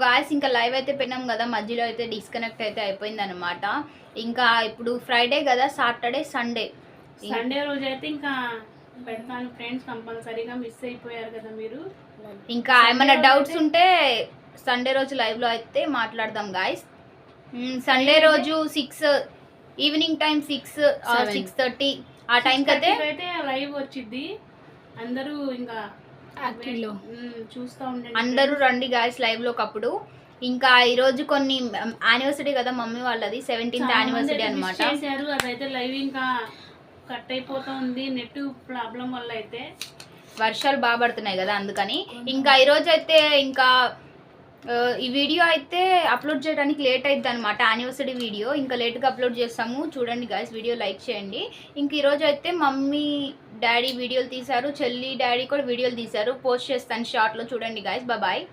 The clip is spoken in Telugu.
గాయస్ ఇంకా లైవ్ అయితే పెట్టినాం కదా, మధ్యలో అయితే డిస్కనెక్ట్ అయితే అయిపోయింది అనమాట. ఇంకా ఇప్పుడు ఫ్రైడే కదా, సాటర్డే సండే రోజు అయితే ఇంకా పెడతాను ఫ్రెండ్స్. కంపల్సరీగా మిస్ అయిపోయారు కదా మీరు. ఇంకా ఏమైనా డౌట్స్ ఉంటే సండే రోజు లైవ్ లో అయితే మాట్లాడదాం గాయస్. సండే రోజు 6 ఈవినింగ్ టైం 6:30 ఆ టైంకి అయితే లైవ్ వచ్చింది. అందరూ ఇంకా చూస్తూ ఉండండి, అందరూ రండి గాయస్ లైవ్ లోకి. అప్పుడు ఇంకా ఈరోజు కొన్ని యానివర్సరీ కదా మమ్మీ వాళ్ళది, 17th యానివర్సరీ అనమాట. అదైతే లైవ్ ఇంకా కట్ అయిపోతుంది నెట్ ప్రాబ్లం వల్ల. అయితే వర్షాలు బాగా పడుతున్నాయి కదా, అందుకని ఇంకా ఈరోజు అయితే ఇంకా ఈ వీడియో అయితే అప్లోడ్ చేయడానికి లేట్ అవుతుంది అనమాట. యానివర్సరీ వీడియో ఇంకా లేట్గా అప్లోడ్ చేస్తాము, చూడండి గాయస్. వీడియో లైక్ చేయండి. ఇంక ఈరోజు అయితే మమ్మీ డాడీ వీడియోలు తీశారు, చెల్లి డాడీ కూడా వీడియోలు తీశారు. పోస్ట్ చేస్తాను షార్ట్లో, చూడండి గాయస్. బాయ్.